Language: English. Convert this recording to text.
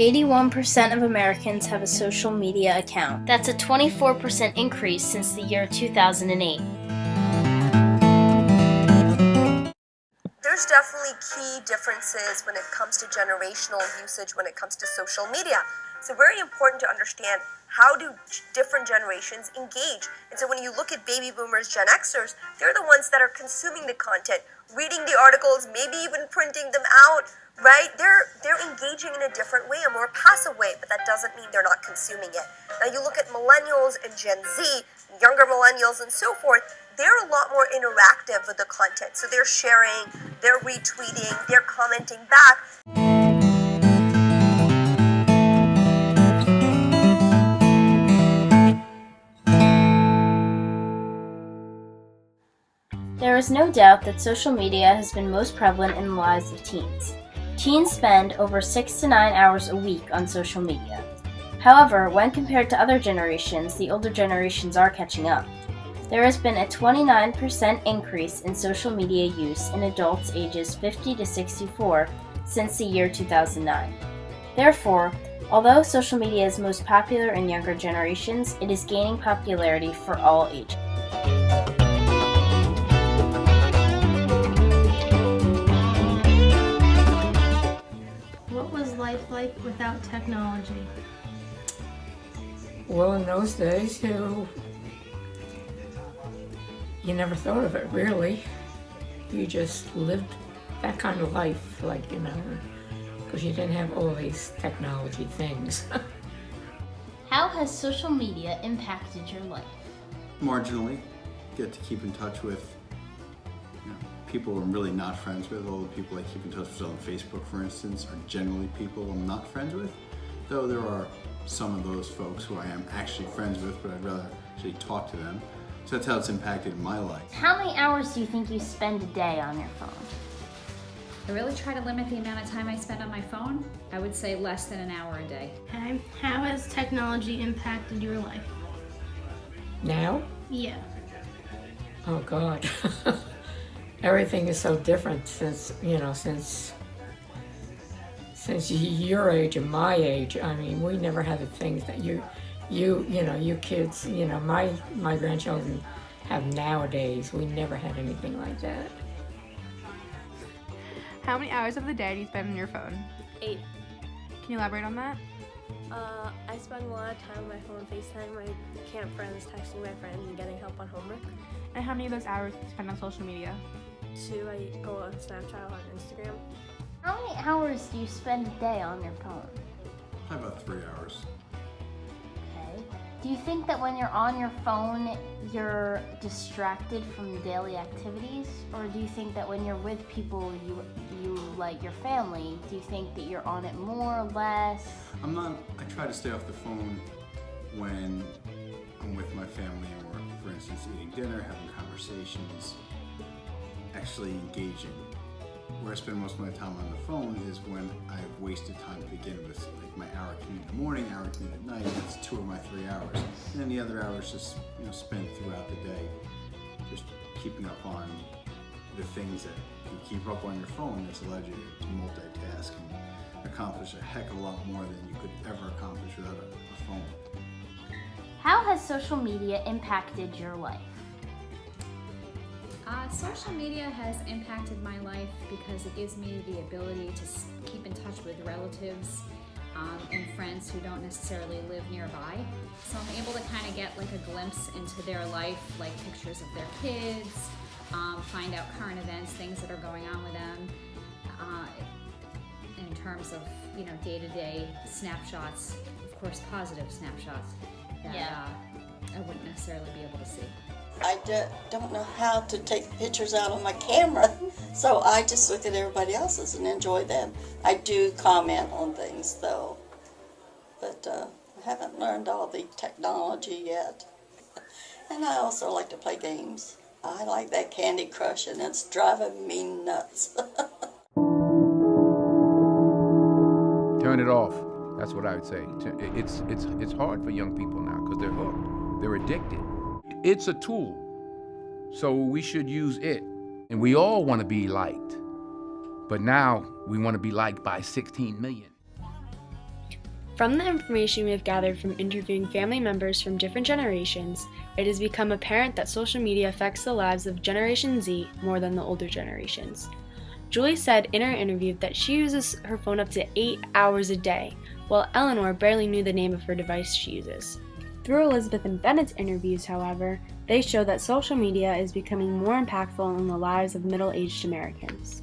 81% of Americans have a social media account. That's a 24% increase since the year 2008. There's definitely key differences when it comes to generational usage when it comes to social media. So very important to understand how do different generations engage. And so when you look at baby boomers, Gen Xers, they're the ones that are consuming the content, reading the articles, maybe even printing them out, right? They're engaging in a different way, a more passive way, but that doesn't mean they're not consuming it. Now you look at millennials and Gen Z, younger millennials and so forth, they're a lot more interactive with the content. So they're sharing, they're retweeting, they're commenting back. There is no doubt that social media has been most prevalent in the lives of teens. Teens spend over 6 to 9 hours a week on social media. However, when compared to other generations, the older generations are catching up. There has been a 29% increase in social media use in adults ages 50 to 64 since the year 2009. Therefore, although social media is most popular in younger generations, it is gaining popularity for all ages. What was life like without technology? Well, in those days, you never thought of it, really. You just lived that kind of life, because you didn't have all these technology things. How has social media impacted your life? Marginally. Get to keep in touch with people I'm really not friends with. All the people I keep in touch with on Facebook, for instance, are generally people I'm not friends with. Though there are some of those folks who I am actually friends with, but I'd rather actually talk to them. So that's how it's impacted my life. How many hours do you think you spend a day on your phone? I really try to limit the amount of time I spend on my phone. I would say less than an hour a day. Okay. How has technology impacted your life? Now? Yeah. Oh God. Everything is so different since your age and my age. I mean, we never had the things that you kids, my grandchildren have nowadays. We never had anything like that. How many hours of the day do you spend on your phone? 8. Can you elaborate on that? I spend a lot of time on my phone, FaceTime my camp friends, texting my friends, and getting help on homework. And how many of those hours do you spend on social media? 2, I go on Snapchat, on Instagram. How many hours do you spend a day on your phone? Probably about 3 hours. Okay. Do you think that when you're on your phone, you're distracted from daily activities? Or do you think that when you're with people you like your family, do you think that you're on it more or less? I try to stay off the phone when I'm with my family and we're, for instance, eating dinner, having conversations, actually engaging. Where I spend most of my time on the phone is when I've wasted time to begin with, like my hour commute in the morning, hour commute at night. That's 2 of my 3 hours, and then the other hours just spent throughout the day, just keeping up on the things that you keep up on your phone. That's allowed you to multitask and accomplish a heck of a lot more than you could ever accomplish without a phone. How has social media impacted your life? Social media has impacted my life because it gives me the ability to keep in touch with relatives and friends who don't necessarily live nearby. So I'm able to kind of get like a glimpse into their life, like pictures of their kids, find out current events, things that are going on with them, in terms of day-to-day snapshots, of course positive snapshots that I wouldn't necessarily be able to see. I don't know how to take pictures out on my camera, so I just look at everybody else's and enjoy them. I do comment on things, though, but I haven't learned all the technology yet. And I also like to play games. I like that Candy Crush, and it's driving me nuts. Turn it off. That's what I would say. It's hard for young people now because they're hooked. They're addicted. It's a tool, so we should use it. And we all want to be liked, but now we want to be liked by 16 million. From the information we have gathered from interviewing family members from different generations, it has become apparent that social media affects the lives of Generation Z more than the older generations. Julie said in her interview that she uses her phone up to 8 hours a day, while Eleanor barely knew the name of her device she uses. Through Elizabeth and Bennett's interviews, however, they show that social media is becoming more impactful in the lives of middle-aged Americans.